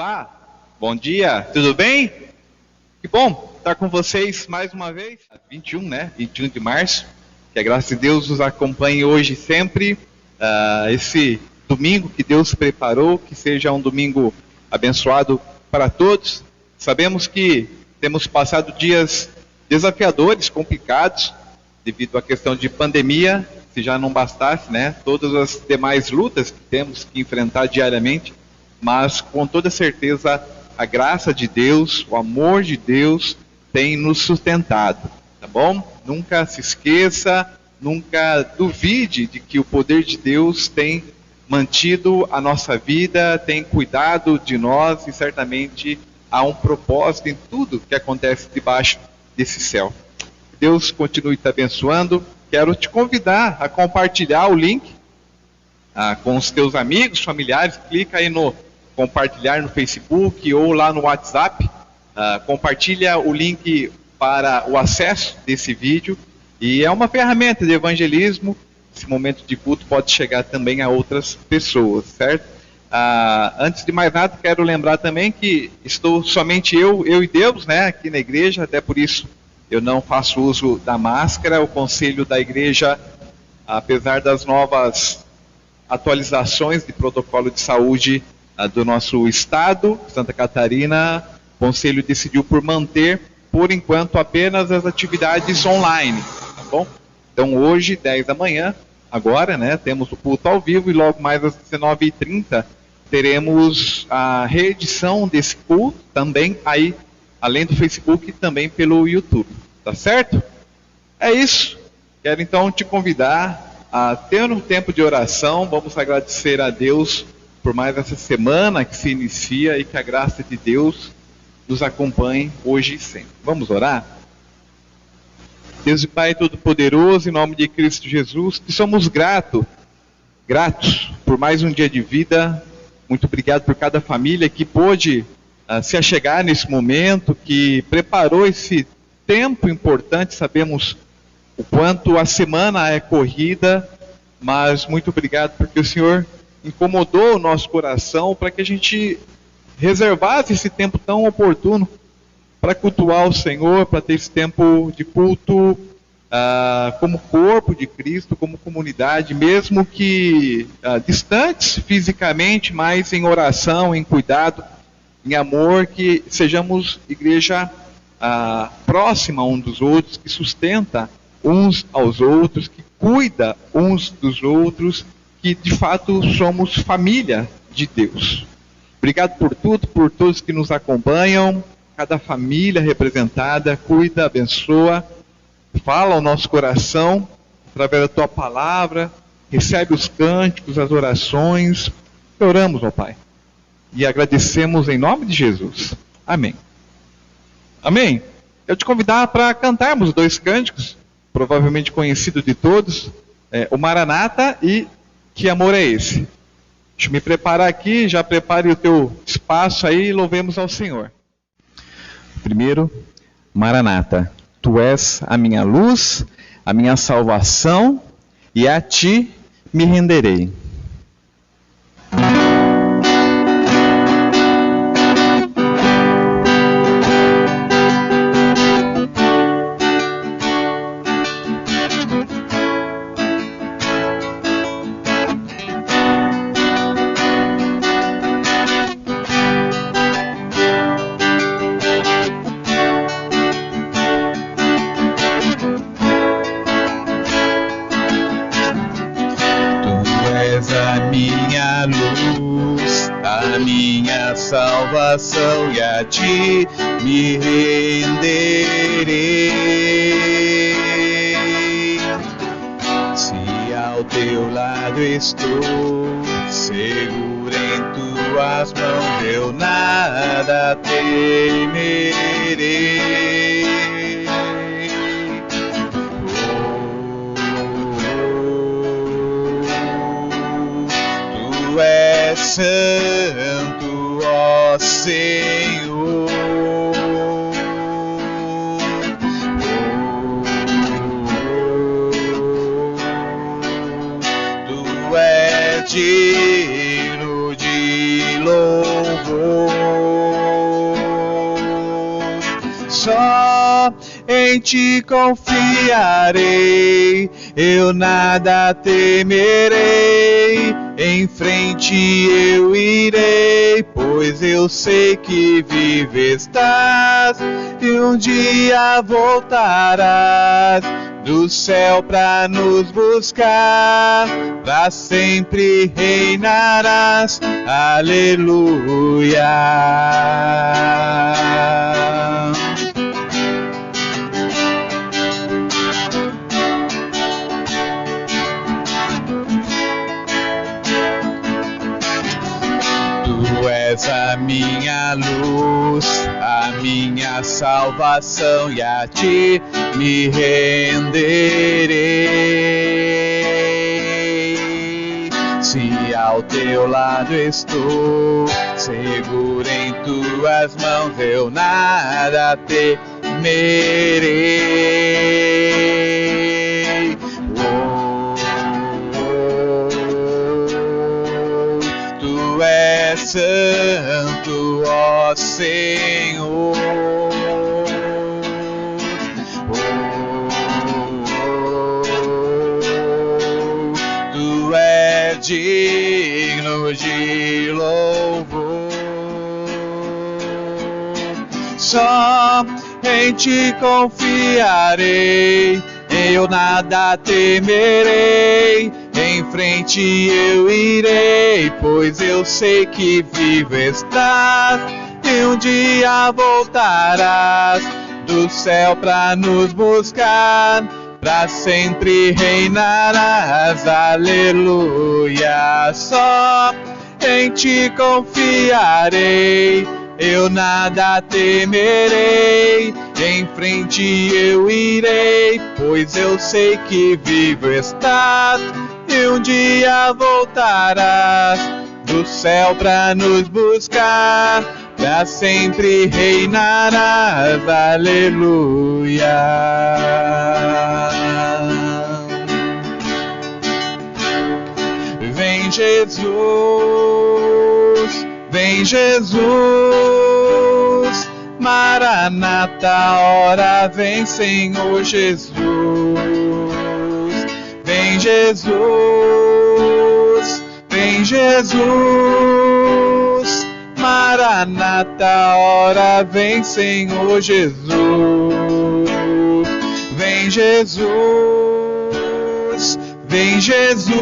Olá, bom dia, tudo bem? Que bom estar com vocês mais uma vez, 21 de março, que a graça de Deus nos acompanhe hoje e sempre, esse domingo que Deus preparou, que seja um domingo abençoado para todos. Sabemos que temos passado dias desafiadores, complicados, devido à questão de pandemia, se já não bastasse, todas as demais lutas que temos que enfrentar diariamente, mas com toda certeza a graça de Deus, o amor de Deus tem nos sustentado, tá bom? Nunca se esqueça, nunca duvide de que o poder de Deus tem mantido a nossa vida, tem cuidado de nós e certamente há um propósito em tudo que acontece debaixo desse céu. Deus continue te abençoando. Quero te convidar a compartilhar o link com os teus amigos, familiares. Clica aí no compartilhar no Facebook ou lá no WhatsApp. Compartilha o link para o acesso desse vídeo. E é uma ferramenta de evangelismo. Esse momento de culto pode chegar também a outras pessoas, certo? Antes de mais nada, quero lembrar também que estou somente eu e Deus, aqui na igreja, até por isso eu não faço uso da máscara. O conselho da igreja, apesar das novas atualizações de protocolo de saúde do nosso estado, Santa Catarina, o conselho decidiu por manter, por enquanto, apenas as atividades online, tá bom? Então hoje, 10 da manhã, agora, temos o culto ao vivo e logo mais às 19h30 teremos a reedição desse culto também aí, além do Facebook, também pelo YouTube, tá certo? É isso. Quero então te convidar a ter um tempo de oração. Vamos agradecer a Deus por mais essa semana que se inicia e que a graça de Deus nos acompanhe hoje e sempre. Vamos orar? Deus e Pai Todo-Poderoso, em nome de Cristo Jesus, que somos gratos por mais um dia de vida. Muito obrigado por cada família que pôde se achegar nesse momento, que preparou esse tempo importante. Sabemos o quanto a semana é corrida, mas muito obrigado porque o Senhor incomodou o nosso coração para que a gente reservasse esse tempo tão oportuno para cultuar o Senhor, para ter esse tempo de culto como corpo de Cristo, como comunidade, mesmo que distantes fisicamente, mas em oração, em cuidado, em amor, que sejamos igreja próxima uns dos outros, que sustenta uns aos outros, que cuida uns dos outros, que de fato somos família de Deus. Obrigado por tudo, por todos que nos acompanham, cada família representada, cuida, abençoa, fala ao nosso coração, através da Tua palavra, recebe os cânticos, as orações. Oramos, ó Pai, e agradecemos em nome de Jesus. Amém. Amém. Eu te convidar para cantarmos 2 cânticos, provavelmente conhecidos de todos, o Maranata e Que Amor é Esse? Deixa eu me preparar aqui, já prepare o teu espaço aí e louvemos ao Senhor. Primeiro, Maranata. Tu és a minha luz, a minha salvação, e a Ti me renderei. Salvação, e a Ti me renderei. Se ao Teu lado estou, seguro em Tuas mãos, eu nada temerei. Tu és santo, ó Senhor, Tu és digno de louvor. em ti confiarei, eu nada temerei, em frente eu irei, pois eu sei que vive estás, e um dia voltarás do céu pra nos buscar, pra sempre reinarás, aleluia. Tu és a minha luz, a minha salvação, e a ti me renderei. Se ao teu lado estou, seguro em tuas mãos, eu nada temerei. Tu és santo, ó Senhor. Tu és digno de louvor. Só em ti confiarei, eu nada temerei, em frente eu irei, pois eu sei que vivo estás, e um dia voltarás do céu pra nos buscar, pra sempre reinarás, aleluia. Só em ti confiarei, eu nada temerei, em frente eu irei, pois eu sei que vivo estás, e um dia voltarás do céu pra nos buscar, pra sempre reinarás, aleluia. Vem Jesus, vem Jesus, Maranata, ora vem Senhor Jesus. Vem Jesus, vem Jesus, Maranata, ora vem Senhor Jesus. Vem Jesus, vem Jesus,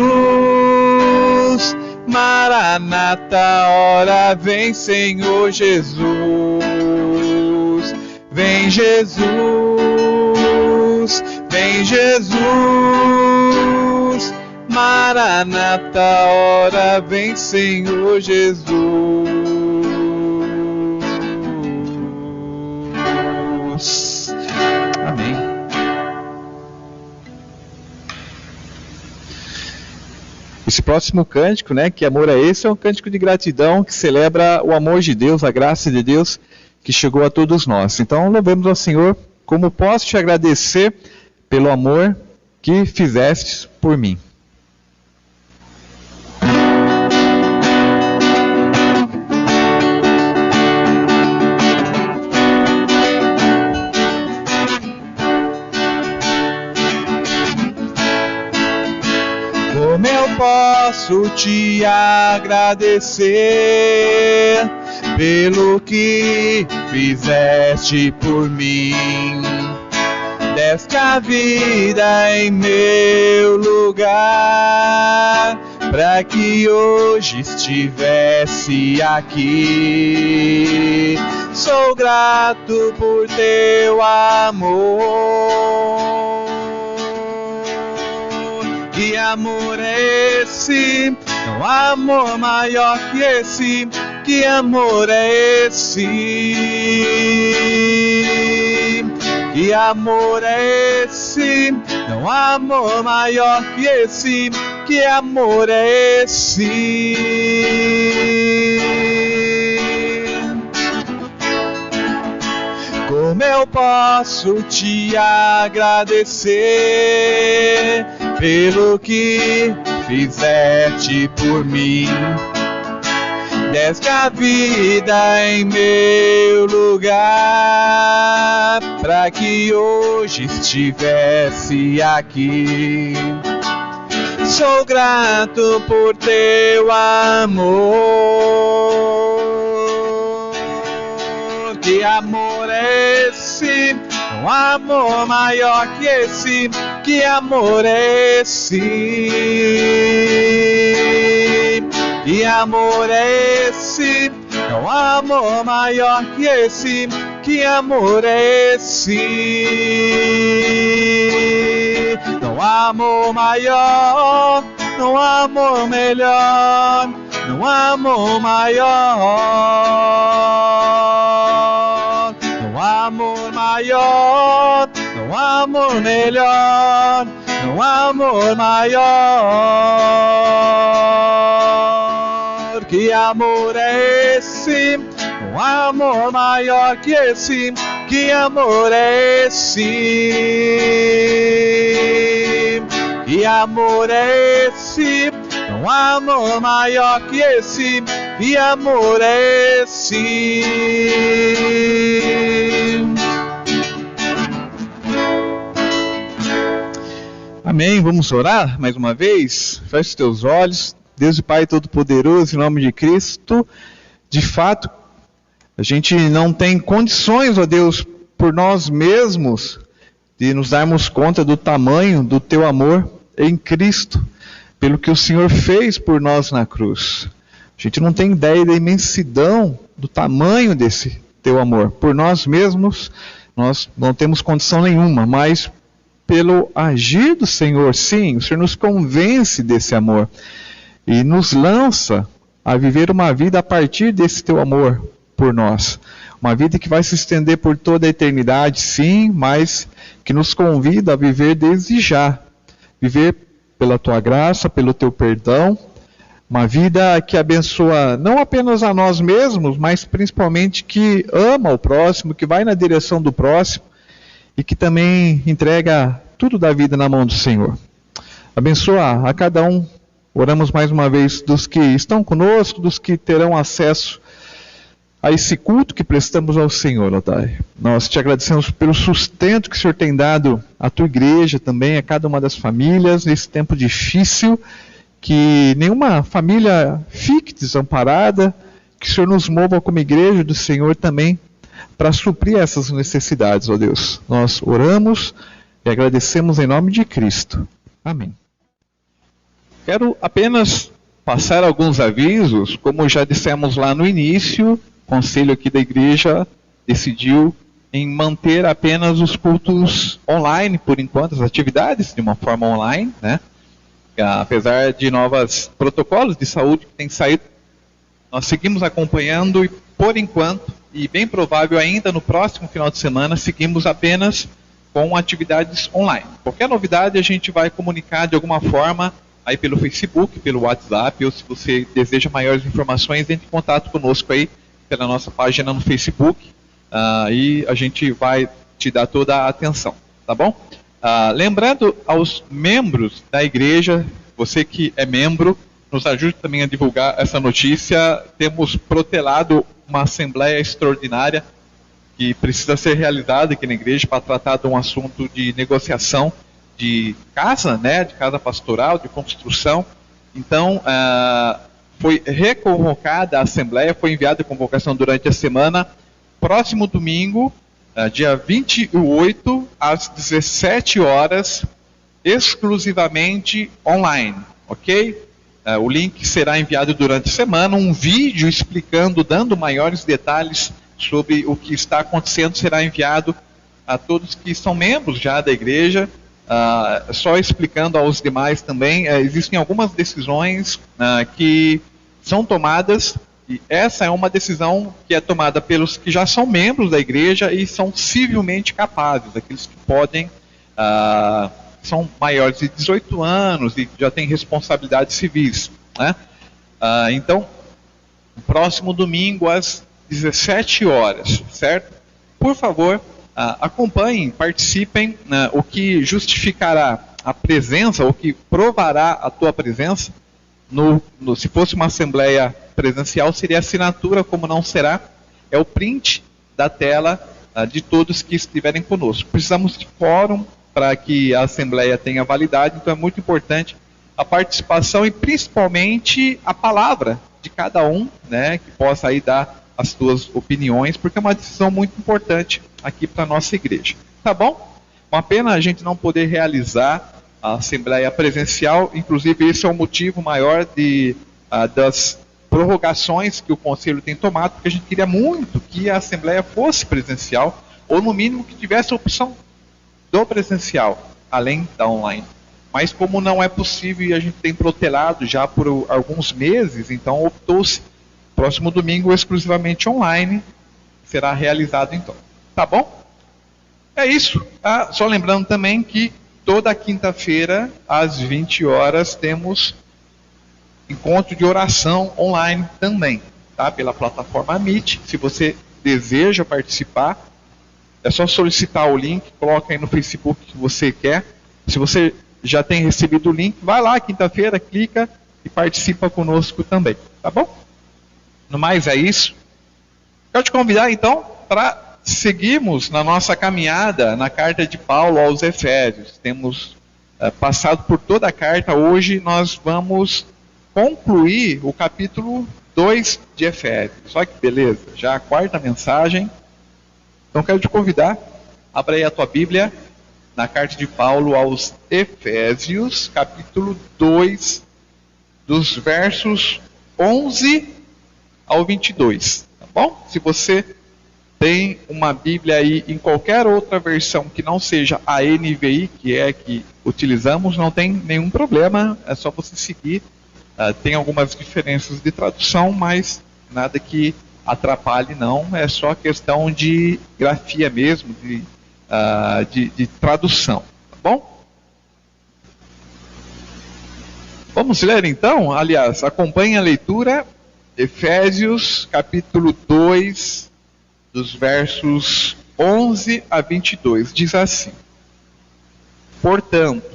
Maranata, ora vem Senhor Jesus. Vem Jesus, vem Jesus, Maranata, ora vem Senhor Jesus. Amém. Esse próximo cântico, né, que amor é esse, é um cântico de gratidão que celebra o amor de Deus, a graça de Deus que chegou a todos nós. Então, louvemos ao Senhor. Como posso te agradecer pelo amor que fizeste por mim. Como eu posso te agradecer pelo que fizeste por mim? Deste a vida em meu lugar, para que hoje estivesse aqui. Sou grato por teu amor. Que amor é esse? Não há amor maior que esse. Que amor é esse? Que amor é esse? Não há amor maior que esse. Que amor é esse? Como eu posso te agradecer pelo que fizeste por mim? deste a vida em meu lugar, para que hoje estivesse aqui. Sou grato por teu amor. Que amor é esse? Um amor maior que esse. Que amor é esse? Que amor é esse? É um amor maior que esse. Que amor é esse? Não há amor maior, não há amor melhor, não há amor maior. Não há amor maior, não há amor melhor, não há amor maior. Que amor é esse? Um amor maior que esse. Que amor é esse? Que amor é esse? Um amor maior que esse. Que amor é esse? Amém. Vamos orar mais uma vez? Feche os teus olhos. Deus e Pai Todo-Poderoso, em nome de Cristo, de fato, a gente não tem condições, ó Deus, por nós mesmos, de nos darmos conta do tamanho do Teu amor em Cristo, pelo que o Senhor fez por nós na cruz. A gente não tem ideia da imensidão, do tamanho desse Teu amor. Por nós mesmos, nós não temos condição nenhuma, mas pelo agir do Senhor, sim, o Senhor nos convence desse amor e nos lança a viver uma vida a partir desse Teu amor por nós. Uma vida que vai se estender por toda a eternidade, sim, mas que nos convida a viver desde já. Viver pela Tua graça, pelo Teu perdão. Uma vida que abençoa não apenas a nós mesmos, mas principalmente que ama o próximo, que vai na direção do próximo e que também entrega tudo da vida na mão do Senhor. Abençoa a cada um. Oramos mais uma vez dos que estão conosco, dos que terão acesso a esse culto que prestamos ao Senhor, ó Pai. Nós te agradecemos pelo sustento que o Senhor tem dado à tua igreja também, a cada uma das famílias, nesse tempo difícil, que nenhuma família fique desamparada, que o Senhor nos mova como igreja do Senhor também, para suprir essas necessidades, ó Deus. Nós oramos e agradecemos em nome de Cristo. Amém. Quero apenas passar alguns avisos, como já dissemos lá no início, o conselho aqui da igreja decidiu em manter apenas os cultos online, por enquanto, as atividades de uma forma online, né? Apesar de novos protocolos de saúde que têm saído, nós seguimos acompanhando e, por enquanto, e bem provável ainda no próximo final de semana, seguimos apenas com atividades online. Qualquer novidade a gente vai comunicar de alguma forma aí pelo Facebook, pelo WhatsApp, ou se você deseja maiores informações, entre em contato conosco aí pela nossa página no Facebook, e a gente vai te dar toda a atenção, tá bom? Lembrando aos membros da igreja, você que é membro, nos ajude também a divulgar essa notícia. Temos protelado uma assembleia extraordinária que precisa ser realizada aqui na igreja para tratar de um assunto de negociação de casa, né, de casa pastoral, de construção. Então, foi reconvocada a assembleia, foi enviada a convocação durante a semana. Próximo domingo, dia 28, às 17 horas, exclusivamente online, ok? O link será enviado durante a semana, um vídeo explicando, dando maiores detalhes sobre o que está acontecendo, será enviado a todos que são membros já da igreja. Só explicando aos demais também, existem algumas decisões que são tomadas, e essa é uma decisão que é tomada pelos que já são membros da igreja e são civilmente capazes, aqueles que podem, são maiores de 18 anos e já têm responsabilidades civis, né? Então, próximo domingo às 17 horas, certo? Por favor, acompanhem, participem, o que justificará a presença, o que provará a tua presença, se fosse uma assembleia presencial, seria assinatura, como não será, é o print da tela de todos que estiverem conosco. Precisamos de quórum para que a assembleia tenha validade, então é muito importante a participação e principalmente a palavra de cada um, né, que possa aí dar as suas opiniões, porque é uma decisão muito importante aqui para a nossa igreja. Tá bom? Uma pena a gente não poder realizar a assembleia presencial, inclusive esse é o motivo maior das prorrogações que o conselho tem tomado, porque a gente queria muito que a assembleia fosse presencial, ou no mínimo que tivesse a opção do presencial, além da online. Mas como não é possível e a gente tem protelado já por alguns meses, então optou-se próximo domingo exclusivamente online, será realizado então. Tá bom? É isso. Só lembrando também que toda quinta-feira, às 20 horas, temos encontro de oração online também, tá? Pela plataforma Meet. Se você deseja participar, é só solicitar o link, coloca aí no Facebook que você quer. Se você já tem recebido o link, vai lá quinta-feira, clica e participa conosco também, tá bom? No mais é isso. Quero te convidar então para seguirmos na nossa caminhada na carta de Paulo aos Efésios. Temos passado por toda a carta. Hoje nós vamos concluir o capítulo 2 de Efésios. Olha que beleza, já a quarta mensagem. Então quero te convidar, abra aí a tua Bíblia na carta de Paulo aos Efésios, capítulo 2, dos versos 11 ao 22, tá bom? Se você tem uma Bíblia aí em qualquer outra versão que não seja a NVI, que é a que utilizamos, não tem nenhum problema, é só você seguir. Tem algumas diferenças de tradução, mas nada que atrapalhe não, é só questão de grafia mesmo, de tradução, tá bom? Vamos ler então, aliás, acompanhe a leitura, Efésios capítulo 2, dos versos 11 a 22, diz assim: Portanto,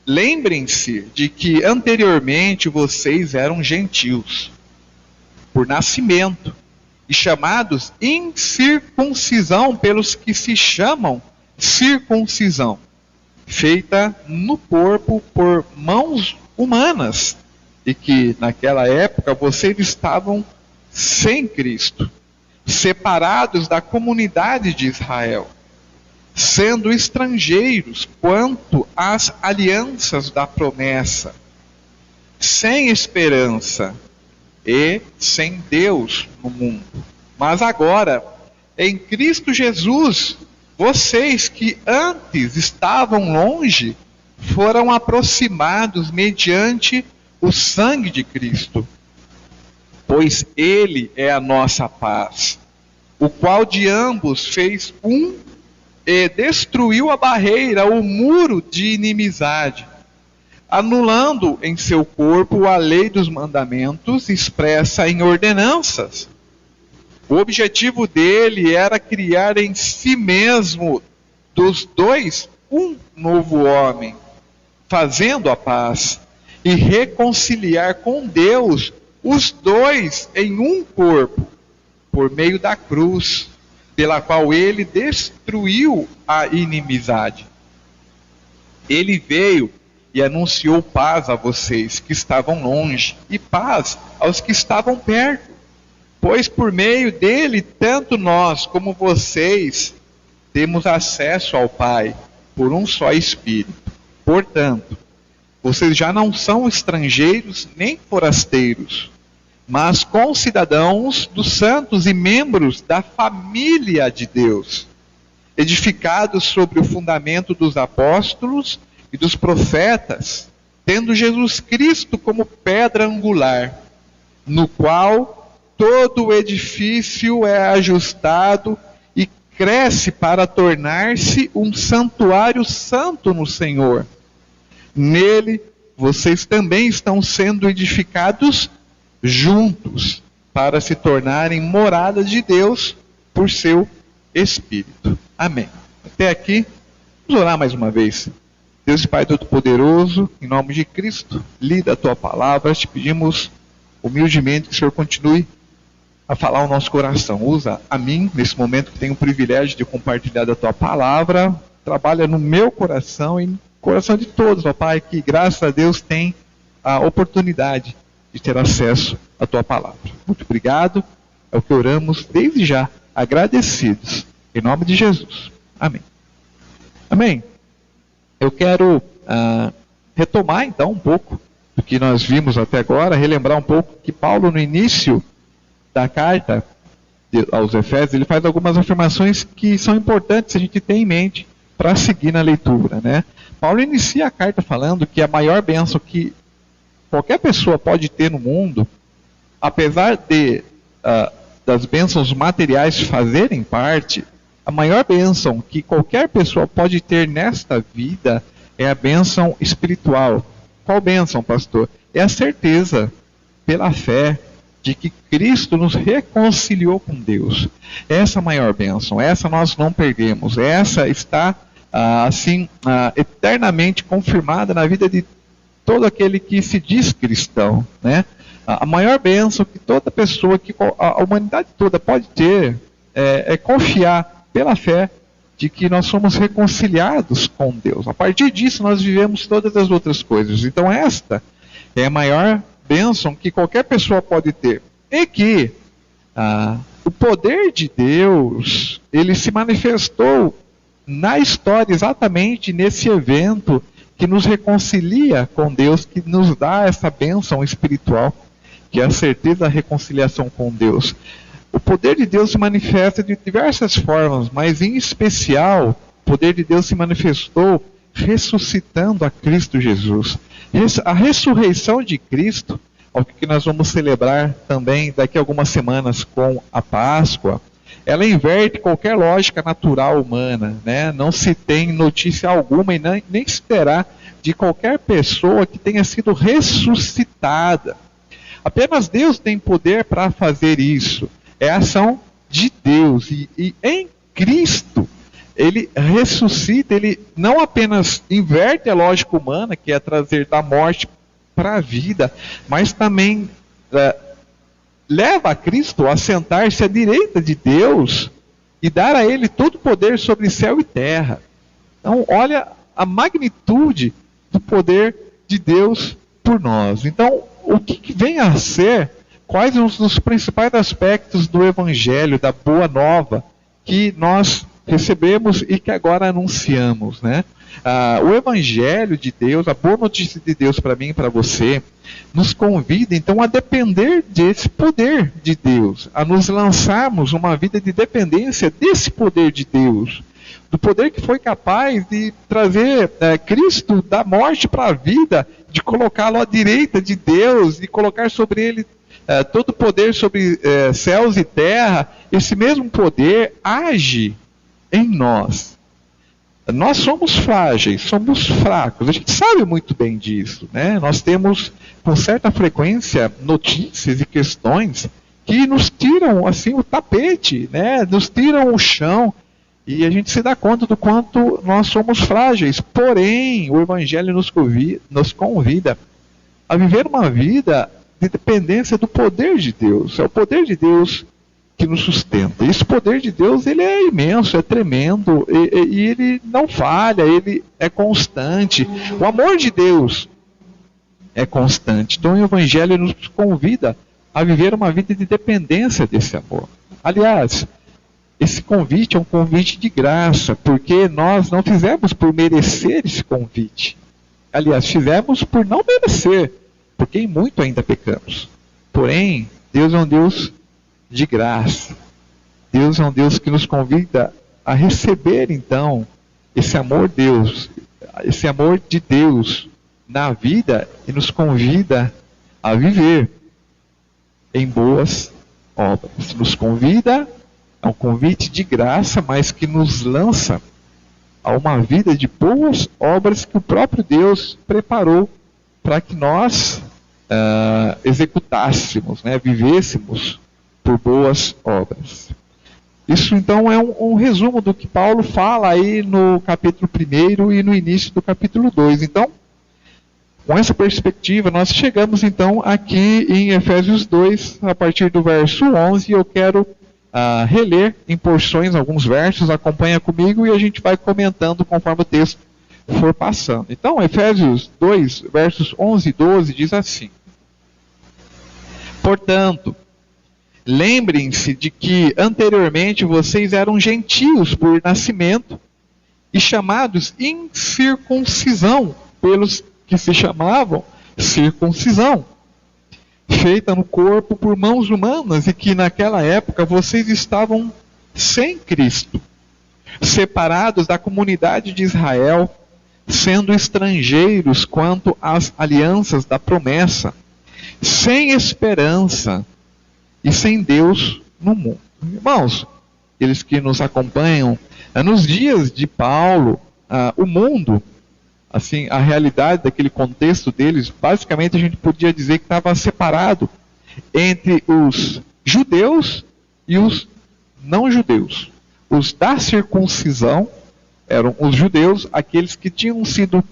lembrem-se de que anteriormente vocês eram gentios, por nascimento, e chamados incircuncisão pelos que se chamam circuncisão, feita no corpo por mãos humanas, e que naquela época vocês estavam sem Cristo, separados da comunidade de Israel, sendo estrangeiros quanto às alianças da promessa, sem esperança e sem Deus no mundo. Mas agora, em Cristo Jesus, vocês que antes estavam longe, foram aproximados mediante o sangue de Cristo, pois Ele é a nossa paz, o qual de ambos fez um e destruiu a barreira, o muro de inimizade, anulando em seu corpo a lei dos mandamentos expressa em ordenanças. O objetivo dele era criar em si mesmo dos dois um novo homem, fazendo a paz e reconciliar com Deus os dois em um corpo, por meio da cruz, pela qual ele destruiu a inimizade. Ele veio e anunciou paz a vocês que estavam longe, e paz aos que estavam perto, pois por meio dele, tanto nós como vocês temos acesso ao Pai, por um só Espírito. Portanto, vocês já não são estrangeiros nem forasteiros, mas concidadãos dos santos e membros da família de Deus, edificados sobre o fundamento dos apóstolos e dos profetas, tendo Jesus Cristo como pedra angular, no qual todo o edifício é ajustado e cresce para tornar-se um santuário santo no Senhor. Nele, vocês também estão sendo edificados juntos, para se tornarem morada de Deus por seu Espírito. Amém. Até aqui, vamos orar mais uma vez. Deus e Pai Todo-Poderoso, em nome de Cristo, lida a Tua palavra, te pedimos humildemente que o Senhor continue a falar o nosso coração. Usa a mim, nesse momento que tenho o privilégio de compartilhar da Tua palavra, trabalha no meu coração e no coração de todos, ó Pai, que graças a Deus tem a oportunidade de ter acesso à Tua palavra. Muito obrigado, é o que oramos desde já, agradecidos, em nome de Jesus. Amém. Amém. Eu quero retomar então um pouco do que nós vimos até agora, relembrar um pouco que Paulo no início da carta aos Efésios, ele faz algumas afirmações que são importantes a gente ter em mente para seguir na leitura, né? Paulo inicia a carta falando que a maior bênção que qualquer pessoa pode ter no mundo, apesar das bênçãos materiais fazerem parte, a maior bênção que qualquer pessoa pode ter nesta vida é a bênção espiritual. Qual bênção, pastor? É a certeza, pela fé, de que Cristo nos reconciliou com Deus. Essa é a maior bênção, essa nós não perdemos, essa está eternamente confirmada na vida de todo aquele que se diz cristão, né? A maior bênção que toda pessoa, que a humanidade toda pode ter, é confiar pela fé de que nós somos reconciliados com Deus. A partir disso nós vivemos todas as outras coisas. Então esta é a maior bênção que qualquer pessoa pode ter. E que o poder de Deus, ele se manifestou na história exatamente nesse evento que nos reconcilia com Deus, que nos dá essa bênção espiritual, que é a certeza da reconciliação com Deus. O poder de Deus se manifesta de diversas formas, mas em especial, o poder de Deus se manifestou ressuscitando a Cristo Jesus. A ressurreição de Cristo, o que nós vamos celebrar também daqui a algumas semanas com a Páscoa, ela inverte qualquer lógica natural humana, né? Não se tem notícia alguma e nem se terá de qualquer pessoa que tenha sido ressuscitada. Apenas Deus tem poder para fazer isso. É a ação de Deus. E em Cristo, Ele ressuscita, Ele não apenas inverte a lógica humana, que é trazer da morte para a vida, mas também leva a Cristo a sentar-se à direita de Deus e dar a Ele todo o poder sobre céu e terra. Então, olha a magnitude do poder de Deus por nós. Então, o que vem a ser, quais são os principais aspectos do Evangelho, da Boa Nova, que nós recebemos e que agora anunciamos, né? O Evangelho de Deus, a boa notícia de Deus para mim e para você, nos convida então a depender desse poder de Deus, a nos lançarmos uma vida de dependência desse poder de Deus, do poder que foi capaz de trazer Cristo da morte para a vida, de colocá-lo à direita de Deus, de colocar sobre ele todo o poder sobre céus e terra. Esse mesmo poder age em nós. Nós somos frágeis, somos fracos, a gente sabe muito bem disso, né? Nós temos com certa frequência notícias e questões que nos tiram assim o tapete, né? Nos tiram o chão, e a gente se dá conta do quanto nós somos frágeis. Porém, o Evangelho nos convida a viver uma vida de dependência do poder de Deus. É o poder de Deus que nos sustenta. Esse poder de Deus, ele é imenso, é tremendo, e ele não falha, ele é constante. O amor de Deus é constante. Então o Evangelho nos convida a viver uma vida de dependência desse amor. Aliás, esse convite é um convite de graça, porque nós não fizemos por merecer esse convite. Aliás, fizemos por não merecer, porque em muito ainda pecamos. Porém, Deus é um Deus de graça. Deus é um Deus que nos convida a receber então esse amor de Deus na vida, e nos convida a viver em boas obras. Nos convida a um convite de graça, mas que nos lança a uma vida de boas obras que o próprio Deus preparou para que nós executássemos, né, vivêssemos por boas obras. Isso então é um resumo do que Paulo fala aí no capítulo 1 e no início do capítulo 2. Então, com essa perspectiva, nós chegamos então aqui em Efésios 2, a partir do verso 11, e eu quero reler em porções alguns versos, acompanha comigo e a gente vai comentando conforme o texto for passando. Então, Efésios 2, versos 11 e 12 diz assim: Portanto, lembrem-se de que anteriormente vocês eram gentios por nascimento e chamados incircuncisão pelos que se chamavam circuncisão, feita no corpo por mãos humanas, e que naquela época vocês estavam sem Cristo, separados da comunidade de Israel, sendo estrangeiros quanto às alianças da promessa, sem esperança e sem Deus no mundo. Irmãos, eles que nos acompanham, nos dias de Paulo, o mundo, assim, a realidade daquele contexto deles, basicamente a gente podia dizer que estava separado entre os judeus e os não judeus. Os da circuncisão eram os judeus, aqueles que tinham sido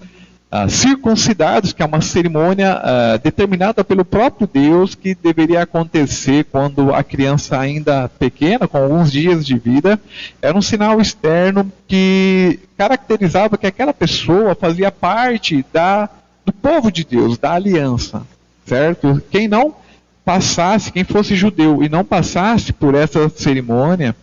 circuncidados, que é uma cerimônia determinada pelo próprio Deus, que deveria acontecer quando a criança ainda pequena, com alguns dias de vida, era um sinal externo que caracterizava que aquela pessoa fazia parte do povo de Deus, da aliança, certo? Quem não passasse, quem fosse judeu e não passasse por essa cerimônia,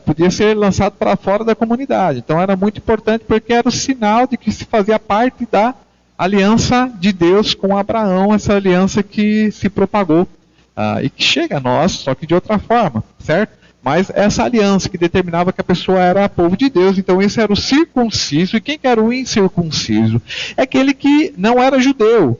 podia ser lançado para fora da comunidade. Então era muito importante porque era o sinal de que se fazia parte da aliança de Deus com Abraão, essa aliança que se propagou e que chega a nós, só que de outra forma, certo? Mas essa aliança que determinava que a pessoa era povo de Deus. Então esse era o circunciso. E quem que era o incircunciso? É aquele que não era judeu,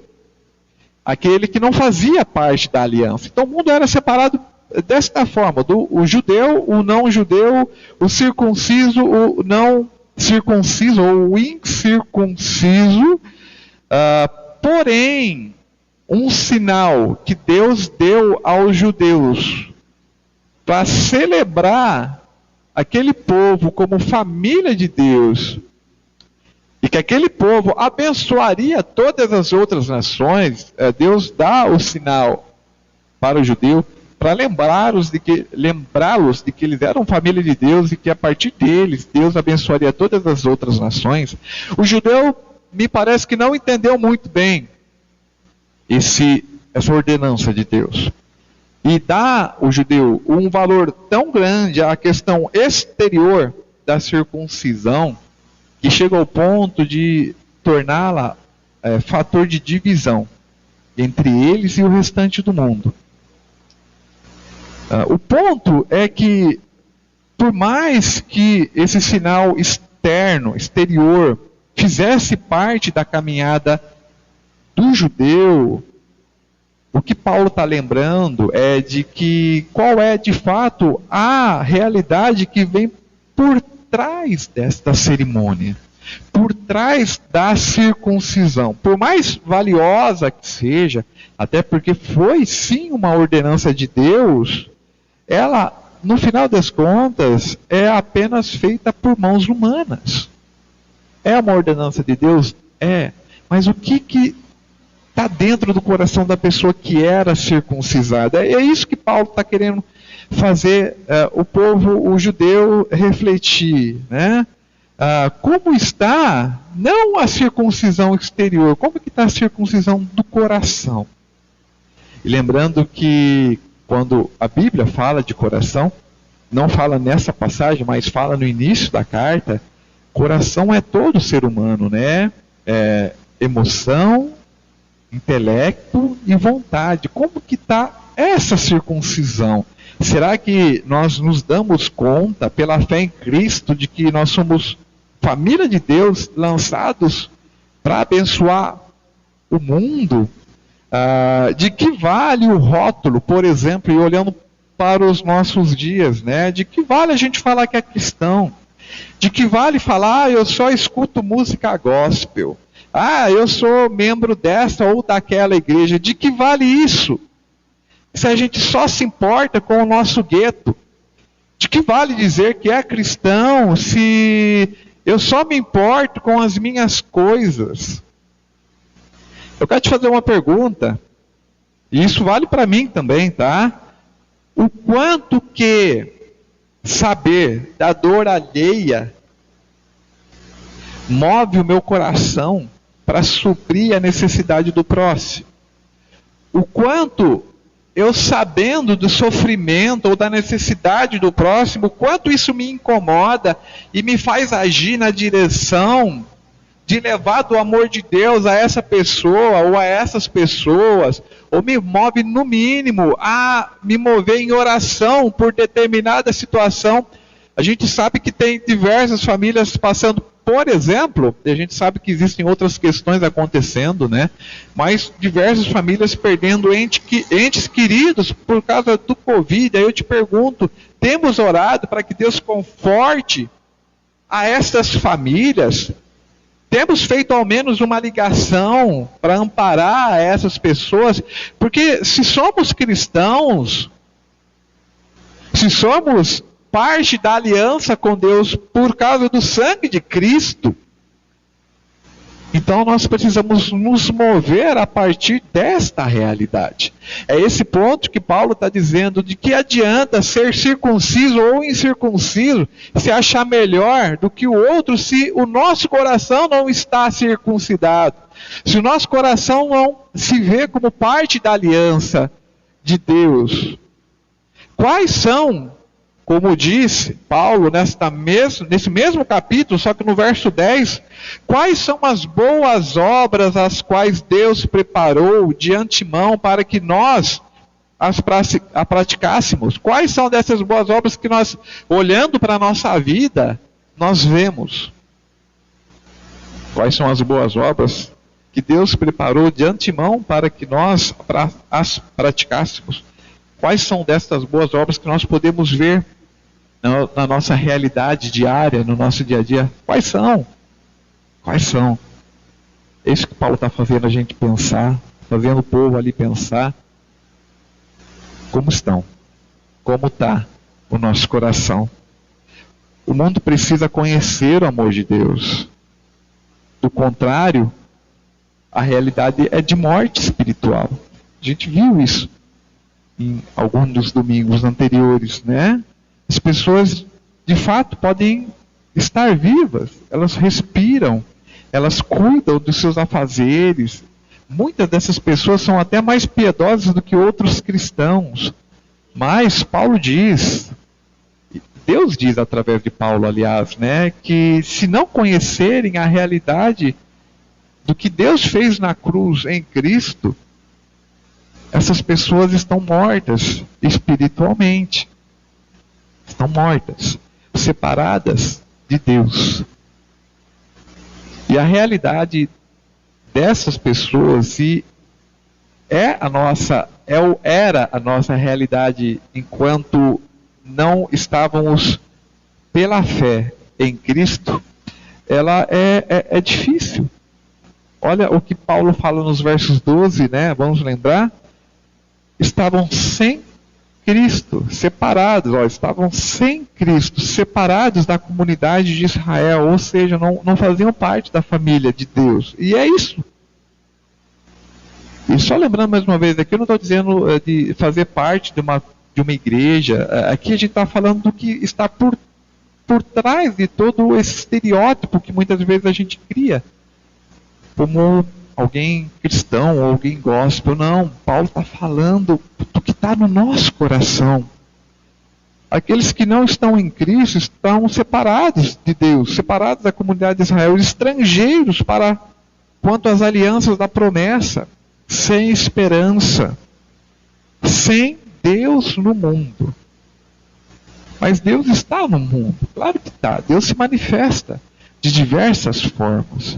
aquele que não fazia parte da aliança. Então o mundo era separado desta forma: o judeu, o não judeu, o circunciso, o não circunciso, ou o incircunciso. Porém, um sinal que Deus deu aos judeus para celebrar aquele povo como família de Deus, e que aquele povo abençoaria todas as outras nações, Deus dá o sinal para o judeu, para lembrá-los de que eles eram família de Deus e que a partir deles Deus abençoaria todas as outras nações. O judeu, me parece que não entendeu muito bem essa ordenança de Deus. E dá o judeu um valor tão grande à questão exterior da circuncisão, que chega ao ponto de torná-la fator de divisão entre eles e o restante do mundo. O ponto é que, por mais que esse sinal exterior, fizesse parte da caminhada do judeu, o que Paulo está lembrando é de que qual é de fato a realidade que vem por trás desta cerimônia, por trás da circuncisão. Por mais valiosa que seja, até porque foi sim uma ordenança de Deus, ela, no final das contas, é apenas feita por mãos humanas. É uma ordenança de Deus? É. Mas o que está dentro do coração da pessoa que era circuncisada? É isso que Paulo está querendo fazer o povo, o judeu, refletir, né? Como está, não a circuncisão exterior, como que está a circuncisão do coração? E lembrando que quando a Bíblia fala de coração, não fala nessa passagem, mas fala no início da carta, coração é todo ser humano, né? Emoção, intelecto e vontade. Como que está essa circuncisão? Será que nós nos damos conta, pela fé em Cristo, de que nós somos família de Deus, lançados para abençoar o mundo? De que vale o rótulo, por exemplo, e olhando para os nossos dias, né? De que vale a gente falar que é cristão? De que vale falar, eu só escuto música gospel? Eu sou membro desta ou daquela igreja. De que vale isso? Se a gente só se importa com o nosso gueto? De De que vale dizer que é cristão se eu só me importo com as minhas coisas? Eu quero te fazer uma pergunta, e isso vale para mim também, tá? O quanto que saber da dor alheia move o meu coração para suprir a necessidade do próximo? O quanto eu sabendo do sofrimento ou da necessidade do próximo, o quanto isso me incomoda e me faz agir na direção de levar do amor de Deus a essa pessoa ou a essas pessoas, ou me move no mínimo a me mover em oração por determinada situação. A gente sabe que tem diversas famílias passando, por exemplo, e a gente sabe que existem outras questões acontecendo, né? Mas diversas famílias perdendo entes queridos por causa do Covid. Aí eu te pergunto, temos orado para que Deus conforte a essas famílias? Temos feito ao menos uma ligação para amparar essas pessoas? Porque se somos cristãos, se somos parte da aliança com Deus por causa do sangue de Cristo, então nós precisamos nos mover a partir desta realidade. É esse ponto que Paulo está dizendo, de que adianta ser circunciso ou incircunciso, se achar melhor do que o outro, se o nosso coração não está circuncidado, se o nosso coração não se vê como parte da aliança de Deus. Quais são, como disse Paulo nesse mesmo capítulo, só que no verso 10, quais são as boas obras as quais Deus preparou de antemão para que nós as praticássemos? Quais são dessas boas obras que nós, olhando para a nossa vida, nós vemos? Quais são as boas obras que Deus preparou de antemão para que nós as praticássemos? Quais são dessas boas obras que nós podemos ver na nossa realidade diária, no nosso dia a dia? Quais são? Quais são? É isso que Paulo está fazendo a gente pensar, fazendo o povo ali pensar. Como estão? Como está o nosso coração? O mundo precisa conhecer o amor de Deus. Do contrário, a realidade é de morte espiritual. A gente viu isso em alguns dos domingos anteriores, né? As pessoas, de fato, podem estar vivas, elas respiram, elas cuidam dos seus afazeres. Muitas dessas pessoas são até mais piedosas do que outros cristãos. Mas Paulo diz, Deus diz através de Paulo, aliás, né, que se não conhecerem a realidade do que Deus fez na cruz em Cristo, essas pessoas estão mortas espiritualmente. Estão mortas, separadas de Deus. E a realidade dessas pessoas, e era a nossa realidade enquanto não estávamos pela fé em Cristo, ela é difícil. Olha o que Paulo fala nos versos 12, né? Vamos lembrar? Estavam sem Cristo, separados, estavam sem Cristo, separados da comunidade de Israel, ou seja, não faziam parte da família de Deus. E é isso. E só lembrando mais uma vez, aqui eu não estou dizendo de fazer parte de uma igreja, aqui a gente está falando do que está por trás de todo esse estereótipo que muitas vezes a gente cria, como alguém cristão, ou alguém gospel. Não, Paulo está falando do que está no nosso coração. Aqueles que não estão em Cristo estão separados de Deus, separados da comunidade de Israel, estrangeiros quanto às alianças da promessa, sem esperança, sem Deus no mundo. Mas Deus está no mundo, claro que está. Deus se manifesta de diversas formas.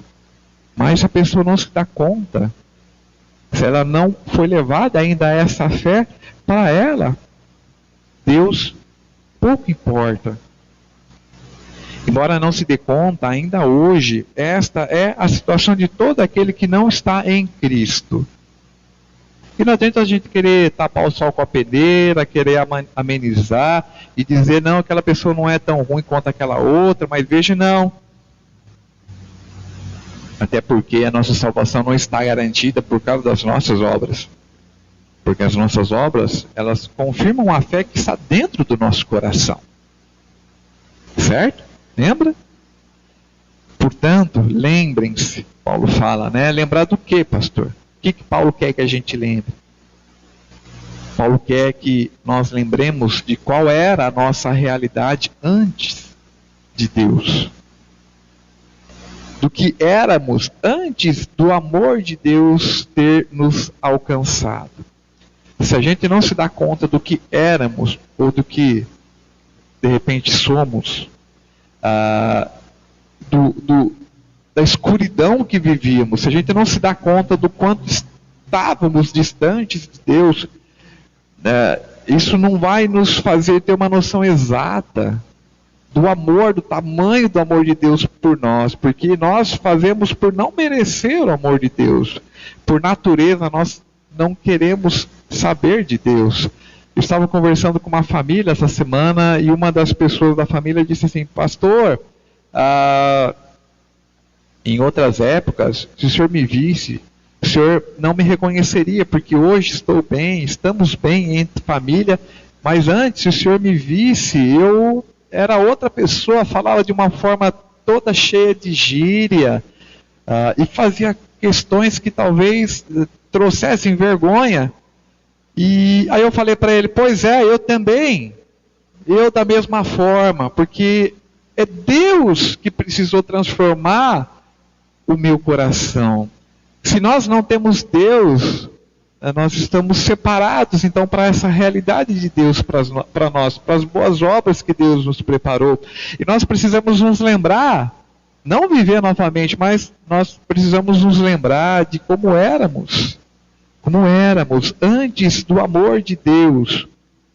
Mas a pessoa não se dá conta. Se ela não foi levada ainda a essa fé, para ela, Deus pouco importa. Embora não se dê conta, ainda hoje, esta é a situação de todo aquele que não está em Cristo. E não adianta a gente querer tapar o sol com a peneira, querer amenizar e dizer, não, aquela pessoa não é tão ruim quanto aquela outra, mas veja, não. Até porque a nossa salvação não está garantida por causa das nossas obras. Porque as nossas obras, elas confirmam a fé que está dentro do nosso coração. Certo? Lembra? Portanto, lembrem-se, Paulo fala, né? Lembrar do que, pastor? O que Paulo quer que a gente lembre? Paulo quer que nós lembremos de qual era a nossa realidade antes de Deus. Do que éramos antes do amor de Deus ter nos alcançado. Se a gente não se dá conta do que éramos, ou do que de repente somos, da escuridão que vivíamos, se a gente não se dá conta do quanto estávamos distantes de Deus, isso não vai nos fazer ter uma noção exata do amor, do tamanho do amor de Deus por nós, porque nós fazemos por não merecer o amor de Deus. Por natureza, nós não queremos saber de Deus. Eu estava conversando com uma família essa semana e uma das pessoas da família disse assim, pastor, em outras épocas, se o senhor me visse, o senhor não me reconheceria, porque hoje estou bem, estamos bem entre família, mas antes, se o senhor me visse, eu era outra pessoa, falava de uma forma toda cheia de gíria, e fazia questões que talvez trouxessem vergonha. E aí eu falei para ele, pois é, eu também, eu da mesma forma, porque é Deus que precisou transformar o meu coração. Se nós não temos Deus, nós estamos separados então para essa realidade de Deus para nós, para as boas obras que Deus nos preparou. E nós precisamos nos lembrar, não viver novamente, mas nós precisamos nos lembrar de como éramos antes do amor de Deus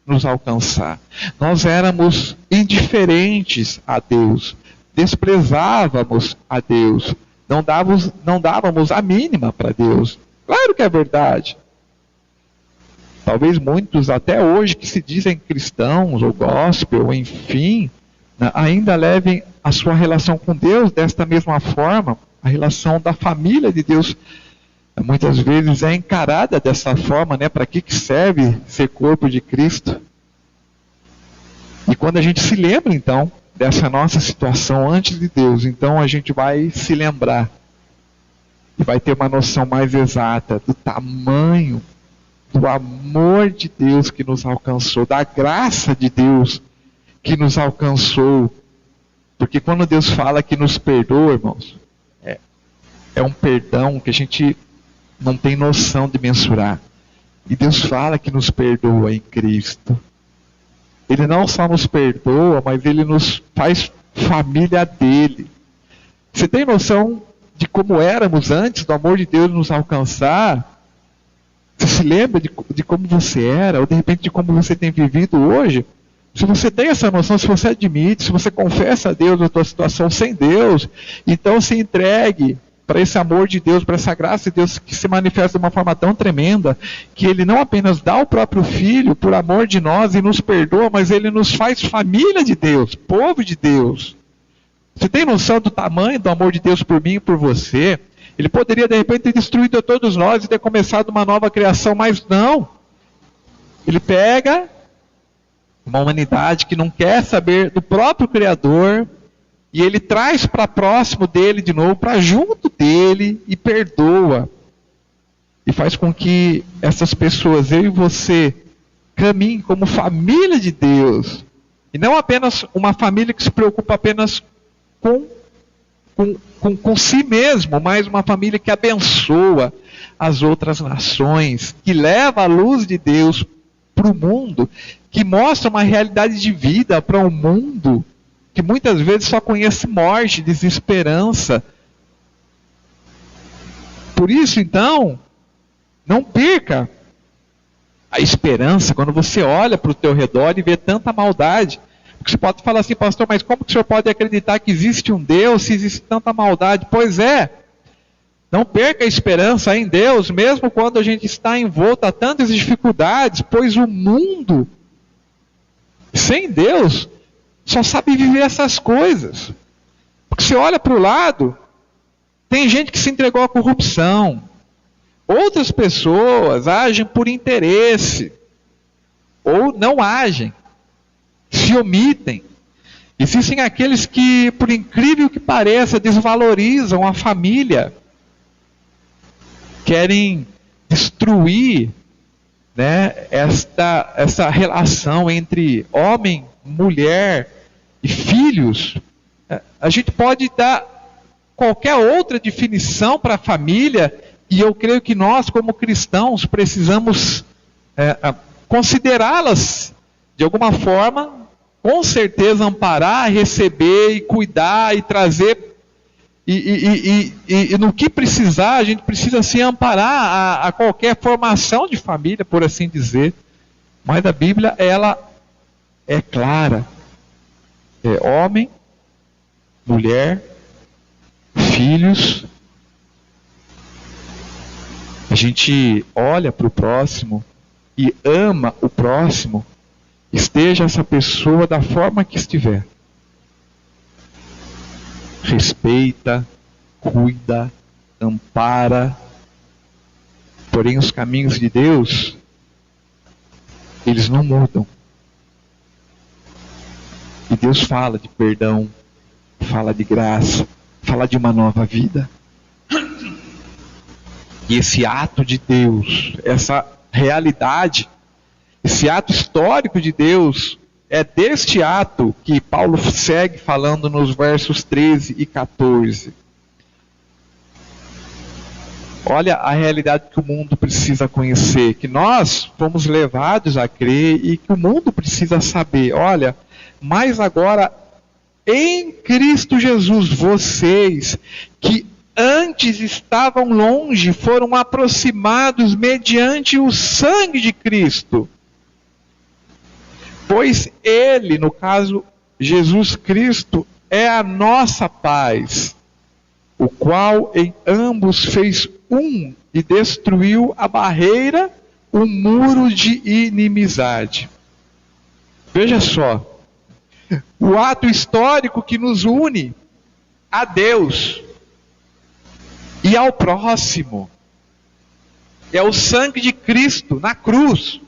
nos alcançar. Nós éramos indiferentes a Deus, desprezávamos a Deus, não dávamos a mínima para Deus. Claro que é verdade. Talvez muitos até hoje que se dizem cristãos ou gospel, enfim, ainda levem a sua relação com Deus desta mesma forma. A relação da família de Deus muitas vezes é encarada dessa forma, né? Para que serve ser corpo de Cristo? E quando a gente se lembra então dessa nossa situação antes de Deus, então a gente vai se lembrar e vai ter uma noção mais exata do tamanho do amor de Deus que nos alcançou, da graça de Deus que nos alcançou. Porque quando Deus fala que nos perdoa, irmãos, é um perdão que a gente não tem noção de mensurar. E Deus fala que nos perdoa em Cristo. Ele não só nos perdoa, mas Ele nos faz família dele. Você tem noção de como éramos antes do amor de Deus nos alcançar? Você se lembra de como você era, ou de repente de como você tem vivido hoje? Se você tem essa noção, se você admite, se você confessa a Deus a tua situação sem Deus, então se entregue para esse amor de Deus, para essa graça de Deus que se manifesta de uma forma tão tremenda, que Ele não apenas dá o próprio Filho por amor de nós e nos perdoa, mas Ele nos faz família de Deus, povo de Deus. Você tem noção do tamanho do amor de Deus por mim e por você? Ele poderia de repente ter destruído a todos nós e ter começado uma nova criação, mas não. Ele pega uma humanidade que não quer saber do próprio Criador, e Ele traz para próximo dele de novo, para junto dele, e perdoa. E faz com que essas pessoas, eu e você, caminhem como família de Deus. E não apenas uma família que se preocupa apenas com si mesmo, mas uma família que abençoa as outras nações, que leva a luz de Deus para o mundo, que mostra uma realidade de vida para um mundo que muitas vezes só conhece morte, desesperança. Por isso, então, não perca a esperança quando você olha para o teu redor e vê tanta maldade. Porque você pode falar assim, pastor, mas como que o senhor pode acreditar que existe um Deus se existe tanta maldade? Pois é, Não perca a esperança em Deus, mesmo quando a gente está envolto a tantas dificuldades, pois o mundo, sem Deus, só sabe viver essas coisas. Porque você olha para o lado, tem gente que se entregou à corrupção. Outras pessoas agem por interesse. Ou não agem. Se omitem. Existem aqueles que, por incrível que pareça, desvalorizam a família. Querem destruir, né, essa relação entre homem, mulher e filhos. A gente pode dar qualquer outra definição para a família, e eu creio que nós, como cristãos, precisamos considerá-las de alguma forma, com certeza amparar, receber e cuidar e trazer, e no que precisar, a gente precisa se amparar a qualquer formação de família, por assim dizer. Mas a Bíblia, ela é clara. É homem, mulher, filhos. A gente olha para o próximo e ama o próximo, esteja essa pessoa da forma que estiver. Respeita, cuida, ampara. Porém, os caminhos de Deus, eles não mudam. E Deus fala de perdão, fala de graça, fala de uma nova vida. E esse ato de Deus, essa realidade, esse ato histórico de Deus, é deste ato que Paulo segue falando nos versos 13 e 14. Olha a realidade que o mundo precisa conhecer, que nós fomos levados a crer e que o mundo precisa saber. Olha, mas agora em Cristo Jesus, vocês que antes estavam longe, foram aproximados mediante o sangue de Cristo. Pois Ele, no caso Jesus Cristo, é a nossa paz, o qual em ambos fez um e destruiu a barreira, o muro de inimizade. Veja só, o ato histórico que nos une a Deus e ao próximo é o sangue de Cristo na cruz.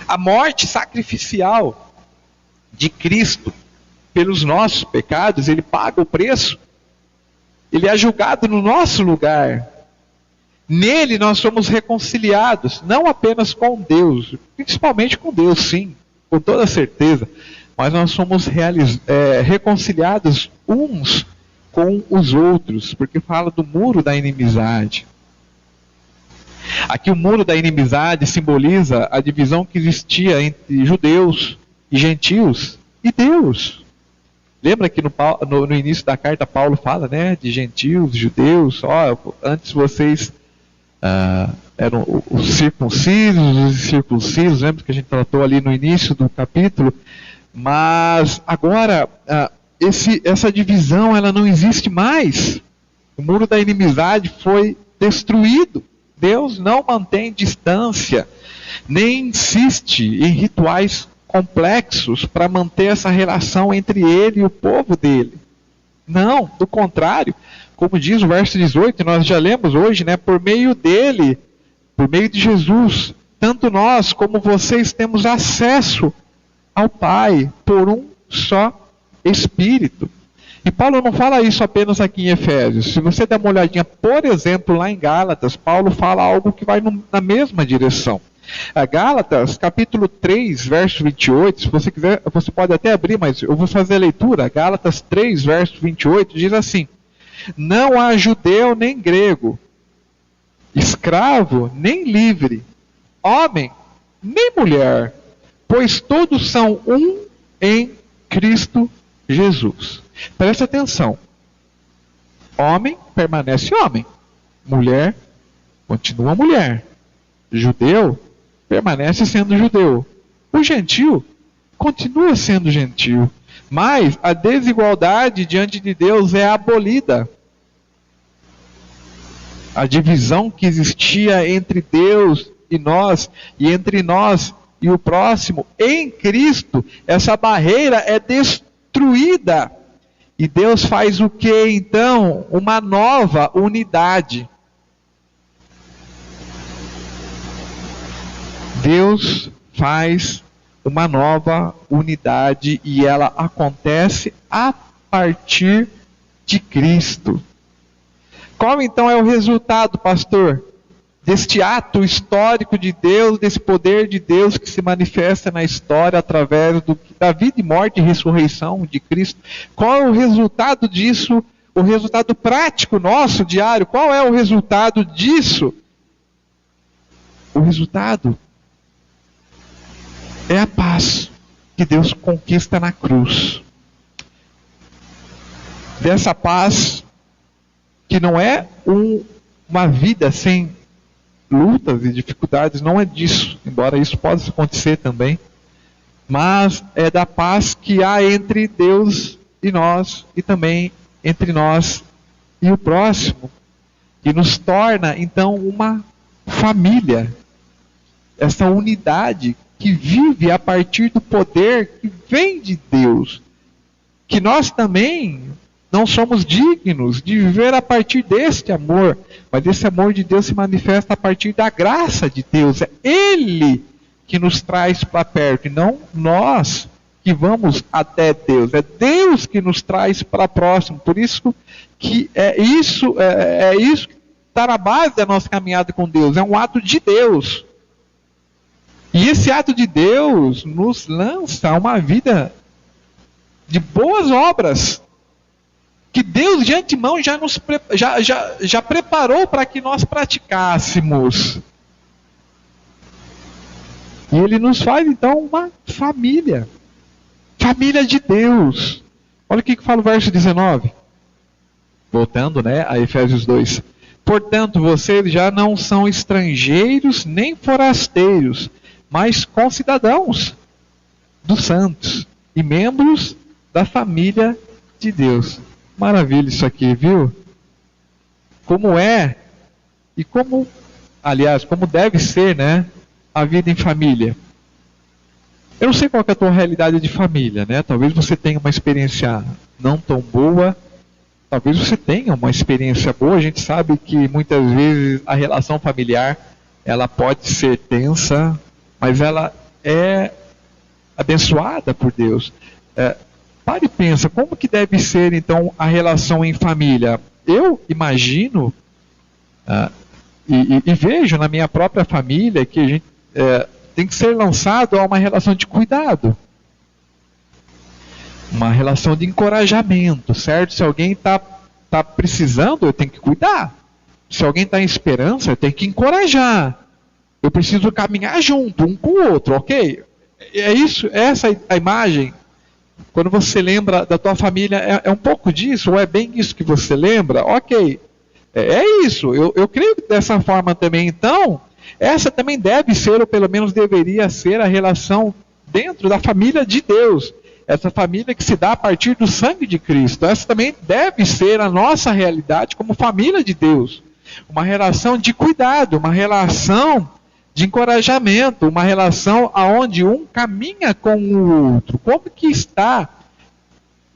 A morte sacrificial de Cristo pelos nossos pecados, Ele paga o preço. Ele é julgado no nosso lugar. Nele nós somos reconciliados, não apenas com Deus, principalmente com Deus, sim, com toda certeza, mas nós somos reconciliados uns com os outros, porque fala do muro da inimizade. Aqui o muro da inimizade simboliza a divisão que existia entre judeus e gentios e Deus. Lembra que no início da carta Paulo fala, né, de gentios, judeus, antes vocês eram os circuncisos, os incircuncisos, lembra que a gente tratou ali no início do capítulo, mas agora essa divisão ela não existe mais. O muro da inimizade foi destruído. Deus não mantém distância, nem insiste em rituais complexos para manter essa relação entre Ele e o povo dele. Não, do contrário, como diz o verso 18, nós já lemos hoje, né, por meio dele, por meio de Jesus, tanto nós como vocês temos acesso ao Pai por um só Espírito. E Paulo não fala isso apenas aqui em Efésios. Se você der uma olhadinha, por exemplo, lá em Gálatas, Paulo fala algo que vai na mesma direção. Gálatas, capítulo 3, verso 28, se você quiser, você pode até abrir, mas eu vou fazer a leitura. Gálatas 3, verso 28, diz assim: não há judeu nem grego, escravo nem livre, homem nem mulher, pois todos são um em Cristo Jesus. Presta atenção. Homem permanece homem. Mulher continua mulher. Judeu permanece sendo judeu. O gentio continua sendo gentio. Mas a desigualdade diante de Deus é abolida. a divisão que existia entre Deus e entre nós e o próximo, em Cristo, essa barreira é destruída. E Deus faz o que então? Uma nova unidade. Deus faz uma nova unidade e ela acontece a partir de Cristo. Qual então é o resultado, pastor, deste ato histórico de Deus, desse poder de Deus que se manifesta na história através da vida e morte e ressurreição de Cristo? Qual é o resultado disso? O resultado prático nosso, diário, qual é o resultado disso? O resultado é a paz que Deus conquista na cruz. Dessa paz que não é uma vida sem lutas e dificuldades, não é disso, embora isso possa acontecer também, mas é da paz que há entre Deus e nós, e também entre nós e o próximo, que nos torna então uma família, essa unidade que vive a partir do poder que vem de Deus, que nós também não somos dignos de viver a partir deste amor, mas esse amor de Deus se manifesta a partir da graça de Deus. É Ele que nos traz para perto, e não nós que vamos até Deus. É Deus que nos traz para próximo. Por isso que é isso que está na base da nossa caminhada com Deus. É um ato de Deus. E esse ato de Deus nos lança a uma vida de boas obras, que Deus de antemão já preparou para que nós praticássemos. E Ele nos faz então uma família. Família de Deus. Olha o que fala o verso 19. Voltando, a Efésios 2. Portanto, vocês já não são estrangeiros nem forasteiros, mas concidadãos dos santos e membros da família de Deus. Maravilha isso aqui, viu? Como é e como deve ser, a vida em família. Eu não sei qual é a tua realidade de família, Talvez você tenha uma experiência não tão boa, talvez você tenha uma experiência boa. A gente sabe que muitas vezes a relação familiar, ela pode ser tensa, mas ela é abençoada por Deus. Pare e pensa, como que deve ser então a relação em família? Eu imagino e vejo na minha própria família que a gente tem que ser lançado a uma relação de cuidado, uma relação de encorajamento, certo? Se alguém está precisando, eu tenho que cuidar. Se alguém está em esperança, eu tenho que encorajar. Eu preciso caminhar junto, um com o outro, ok? É isso, essa é a imagem. Quando você lembra da tua família, é um pouco disso, ou é bem isso que você lembra? Ok, é isso, eu creio que dessa forma também. Então, essa também deve ser, ou pelo menos deveria ser, a relação dentro da família de Deus. Essa família que se dá a partir do sangue de Cristo. Essa também deve ser a nossa realidade como família de Deus. Uma relação de cuidado, uma relação de encorajamento, uma relação onde um caminha com o outro. Como que está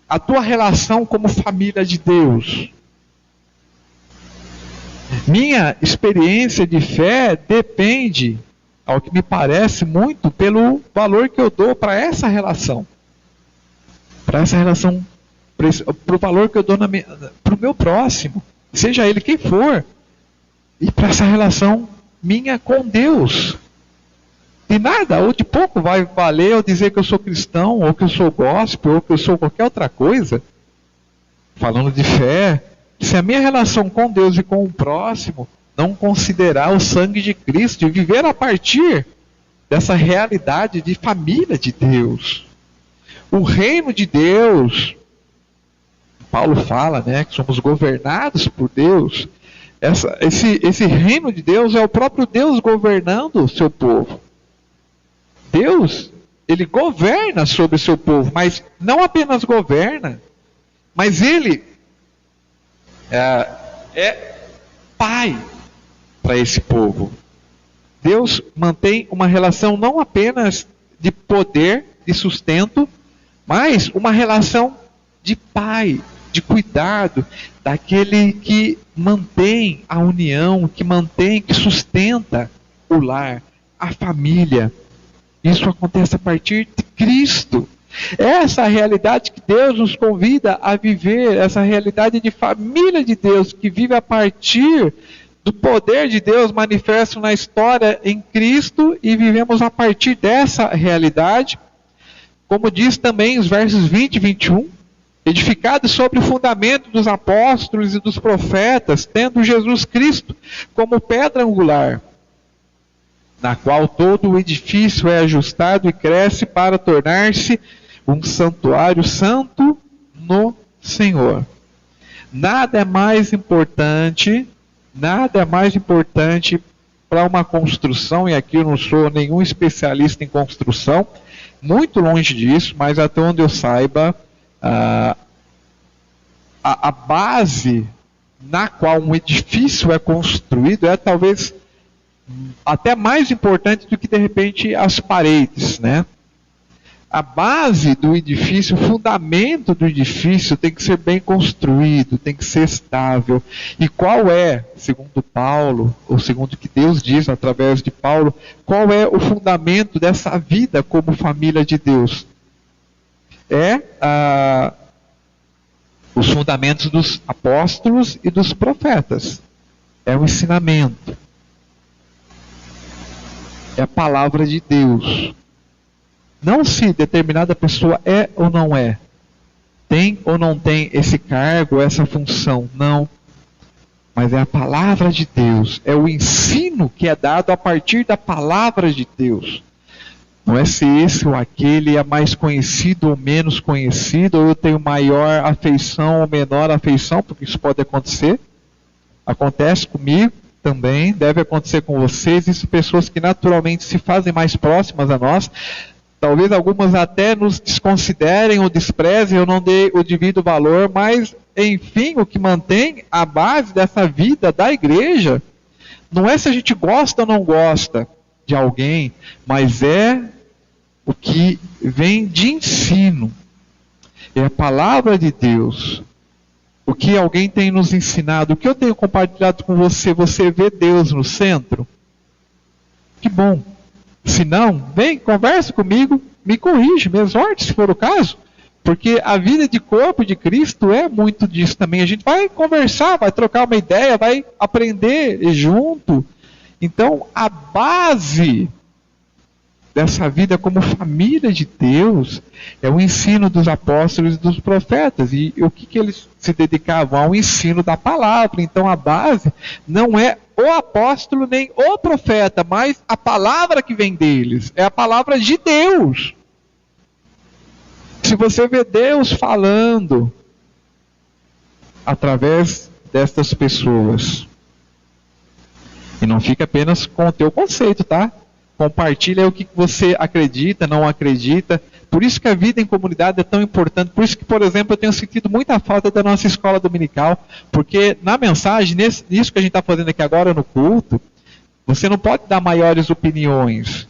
a tua relação como família de Deus? Minha experiência de fé depende, ao que me parece, muito pelo valor que eu dou para essa relação. Para essa relação, para o valor que eu dou para o meu próximo, seja ele quem for, e para essa relação minha com Deus. E nada, ou de pouco vai valer eu dizer que eu sou cristão, ou que eu sou gospel, ou que eu sou qualquer outra coisa, falando de fé, se a minha relação com Deus e com o próximo não considerar o sangue de Cristo, de viver a partir dessa realidade de família de Deus. O reino de Deus, Paulo fala, que somos governados por Deus. Esse reino de Deus é o próprio Deus governando o seu povo. Deus, Ele governa sobre o seu povo, mas não apenas governa, mas Ele é Pai. para esse povo. Deus mantém uma relação não apenas de poder, de sustento, mas uma relação de pai, de cuidado, daquele que mantém a união, que mantém, que sustenta o lar, a família. Isso acontece a partir de Cristo. Essa realidade que Deus nos convida a viver, essa realidade de família de Deus, que vive a partir do poder de Deus manifesto na história em Cristo, e vivemos a partir dessa realidade, como diz também os versos 20 e 21, edificados sobre o fundamento dos apóstolos e dos profetas, tendo Jesus Cristo como pedra angular, na qual todo o edifício é ajustado e cresce para tornar-se um santuário santo no Senhor. Nada é mais importante para uma construção, e aqui eu não sou nenhum especialista em construção, muito longe disso, mas até onde eu saiba, a base na qual um edifício é construído é talvez até mais importante do que de repente as paredes, né? A base do edifício, o fundamento do edifício tem que ser bem construído, tem que ser estável. E qual é, segundo Paulo, ou segundo o que Deus diz através de Paulo, qual é o fundamento dessa vida como família de Deus? Os fundamentos dos apóstolos e dos profetas. É o ensinamento. É a palavra de Deus. Não se determinada pessoa é ou não é, tem ou não tem esse cargo, essa função, não. Mas é a palavra de Deus, é o ensino que é dado a partir da palavra de Deus. Não é se esse ou aquele é mais conhecido ou menos conhecido, ou eu tenho maior afeição ou menor afeição, porque isso pode acontecer. Acontece comigo também, deve acontecer com vocês. Isso, pessoas que naturalmente se fazem mais próximas a nós. Talvez algumas até nos desconsiderem ou desprezem, eu não dei o devido valor, mas, enfim, o que mantém a base dessa vida da igreja não é se a gente gosta ou não gosta de alguém, mas é o que vem de ensino. É a palavra de Deus. O que alguém tem nos ensinado, o que eu tenho compartilhado com você, você vê Deus no centro? Que bom. Se não, vem, conversa comigo, me corrige, me exorte se for o caso. Porque a vida de corpo de Cristo é muito disso também. A gente vai conversar, vai trocar uma ideia, vai aprender junto. Então, a base dessa vida como família de Deus é o ensino dos apóstolos e dos profetas. E o que eles se dedicavam? Ao ensino da palavra. Então, a base não é o apóstolo nem o profeta, mas a palavra que vem deles. É a palavra de Deus. Se você vê Deus falando através destas pessoas, e não fica apenas com o teu conceito, tá? Compartilha o que você acredita, não acredita. Por isso que a vida em comunidade é tão importante. Por isso que, por exemplo, eu tenho sentido muita falta da nossa escola dominical. Porque na mensagem, nisso que a gente está fazendo aqui agora no culto, você não pode dar maiores opiniões.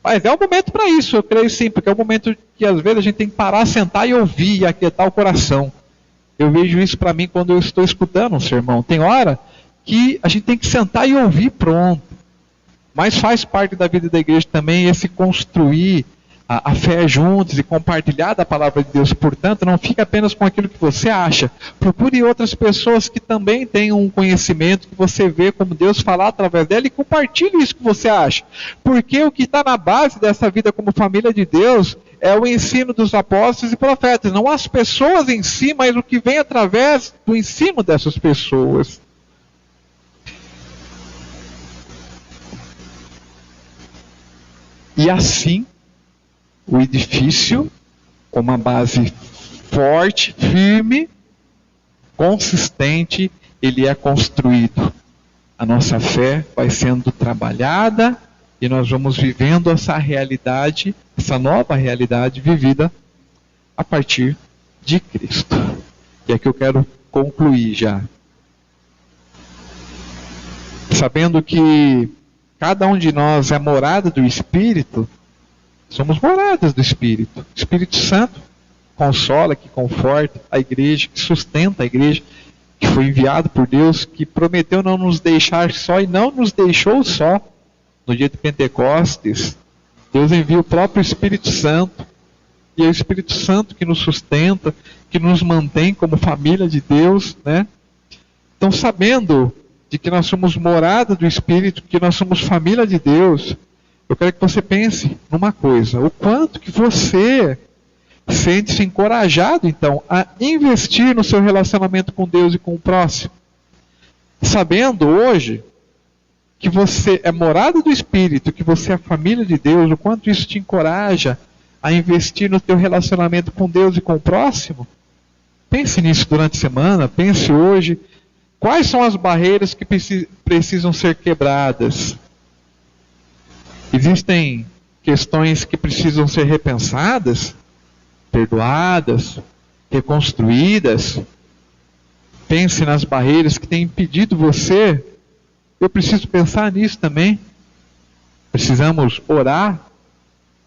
Mas é um momento para isso, eu creio sim. Porque é um momento que às vezes a gente tem que parar, sentar e ouvir, e aquietar o coração. Eu vejo isso para mim quando eu estou escutando um sermão. Tem hora que a gente tem que sentar e ouvir, pronto. Mas faz parte da vida da igreja também esse construir a fé juntos e compartilhar da palavra de Deus. Portanto, não fica apenas com aquilo que você acha. Procure outras pessoas que também tenham um conhecimento, que você vê como Deus falar através dela, e compartilhe isso que você acha. Porque o que está na base dessa vida como família de Deus é o ensino dos apóstolos e profetas. Não as pessoas em si, mas o que vem através do ensino dessas pessoas. E assim, o edifício, com uma base forte, firme, consistente, ele é construído. A nossa fé vai sendo trabalhada e nós vamos vivendo essa realidade, essa nova realidade vivida a partir de Cristo. E aqui eu quero concluir já. sabendo que cada um de nós é morada do Espírito, somos moradas do Espírito. O Espírito Santo consola, que conforta a igreja, que sustenta a igreja, que foi enviado por Deus, que prometeu não nos deixar só e não nos deixou só. No dia de Pentecostes, Deus envia o próprio Espírito Santo, e é o Espírito Santo que nos sustenta, que nos mantém como família de Deus, né? Então, sabendo de que nós somos morada do Espírito, que nós somos família de Deus, eu quero que você pense numa coisa: o quanto que você sente-se encorajado, então, a investir no seu relacionamento com Deus e com o próximo. Sabendo hoje que você é morada do Espírito, que você é família de Deus, o quanto isso te encoraja a investir no teu relacionamento com Deus e com o próximo. Pense nisso durante a semana, pense hoje. Quais são as barreiras que precisam ser quebradas? Existem questões que precisam ser repensadas, perdoadas, reconstruídas. Pense nas barreiras que têm impedido você. Eu preciso pensar nisso também. Precisamos orar.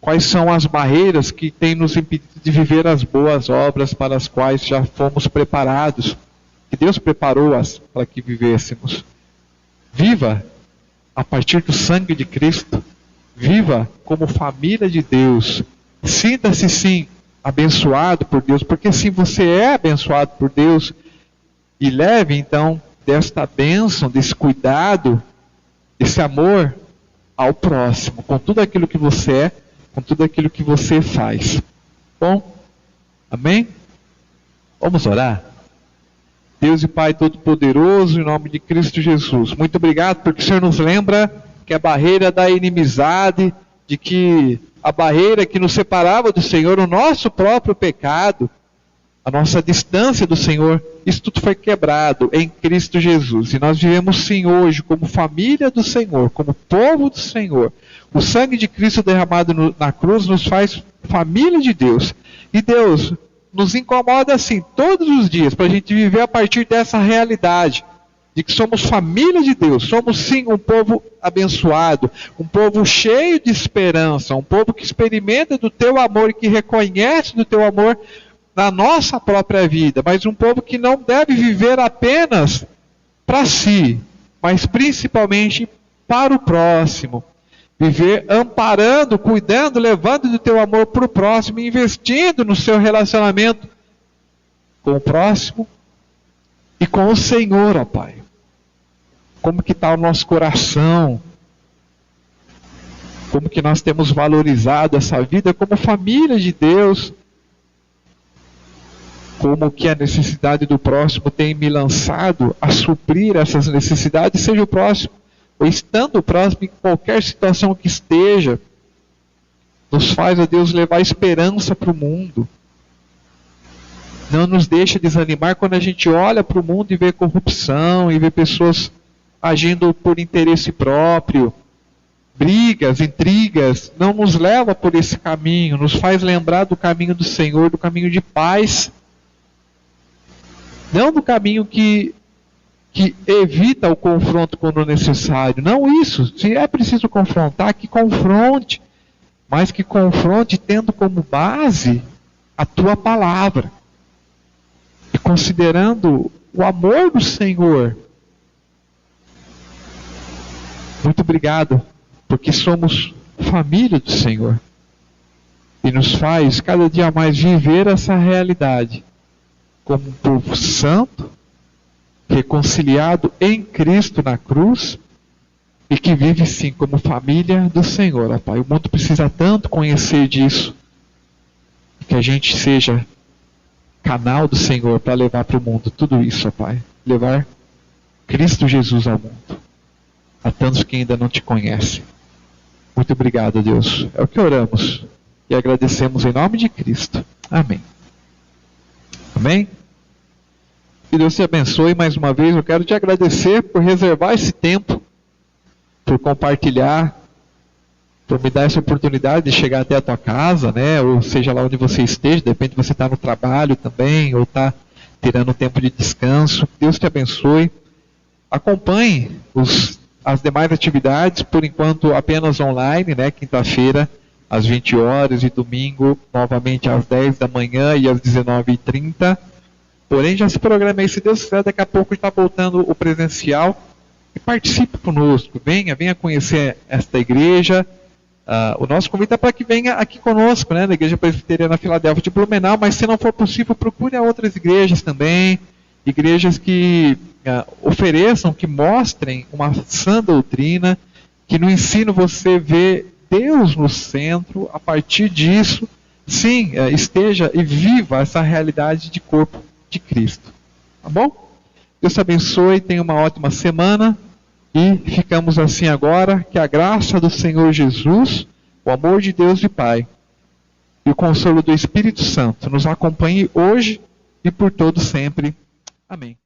Quais são as barreiras que têm nos impedido de viver as boas obras para as quais já fomos preparados? Que Deus preparou-as para que vivêssemos. Viva a partir do sangue de Cristo. Viva como família de Deus. Sinta-se sim abençoado por Deus, porque sim, você é abençoado por Deus. E leve então desta bênção, desse cuidado, desse amor ao próximo, com tudo aquilo que você é, com tudo aquilo que você faz. Bom, amém? Vamos orar? Deus e Pai Todo-Poderoso, em nome de Cristo Jesus, muito obrigado porque o Senhor nos lembra que a barreira da inimizade, de que a barreira que nos separava do Senhor, o nosso próprio pecado, a nossa distância do Senhor, isso tudo foi quebrado em Cristo Jesus. E nós vivemos sim hoje como família do Senhor, como povo do Senhor. O sangue de Cristo derramado na cruz nos faz família de Deus. E Deus nos incomoda assim todos os dias, para a gente viver a partir dessa realidade, de que somos família de Deus, somos sim um povo abençoado, um povo cheio de esperança, um povo que experimenta do teu amor e que reconhece do teu amor na nossa própria vida, mas um povo que não deve viver apenas para si, mas principalmente para o próximo. Viver amparando, cuidando, levando do teu amor para o próximo, investindo no seu relacionamento com o próximo e com o Senhor, ó Pai. Como que está o nosso coração? Como que nós temos valorizado essa vida como família de Deus? Como que a necessidade do próximo tem me lançado a suprir essas necessidades, seja o próximo, ou estando o próximo em qualquer situação que esteja, nos faz, ó Deus, levar esperança para o mundo. Não nos deixa desanimar quando a gente olha para o mundo e vê corrupção, e vê pessoas agindo por interesse próprio, brigas, intrigas. Não nos leva por esse caminho, nos faz lembrar do caminho do Senhor, do caminho de paz. Não do caminho que evita o confronto quando necessário. Não isso. Se é preciso confrontar, que confronte. Mas que confronte tendo como base a tua palavra. E considerando o amor do Senhor. Muito obrigado, porque somos família do Senhor. E nos faz cada dia mais viver essa realidade. Como um povo santo, reconciliado em Cristo na cruz, e que vive sim como família do Senhor, ó Pai. O mundo precisa tanto conhecer disso, que a gente seja canal do Senhor para levar para o mundo tudo isso, ó Pai. Levar Cristo Jesus ao mundo, a tantos que ainda não te conhecem. Muito obrigado, Deus. É o que oramos e agradecemos em nome de Cristo. Amém. Amém? Que Deus te abençoe mais uma vez. Eu quero te agradecer por reservar esse tempo, por compartilhar, por me dar essa oportunidade de chegar até a tua casa, né? Ou seja lá onde você esteja, de repente você está no trabalho também, ou está tirando um tempo de descanso. Deus te abençoe. Acompanhe os As demais atividades, por enquanto, apenas online, né? Quinta-feira, às 20 horas, e domingo, novamente às 10 da manhã e às 19h30. Porém, já se programa aí, se Deus quiser, daqui a pouco está voltando o presencial. E participe conosco, venha conhecer esta igreja. O nosso convite é para que venha aqui conosco, né, na Igreja Presbiteriana Filadélfia de Blumenau, mas se não for possível, procure outras igrejas também, igrejas que ofereçam, que mostrem uma sã doutrina, que no ensino você vê Deus no centro. A partir disso, sim, esteja e viva essa realidade de corpo de Cristo. Tá bom? Deus te abençoe, tenha uma ótima semana. E ficamos assim agora. Que a graça do Senhor Jesus, o amor de Deus e Pai e o consolo do Espírito Santo nos acompanhe hoje e por todo sempre. Amém.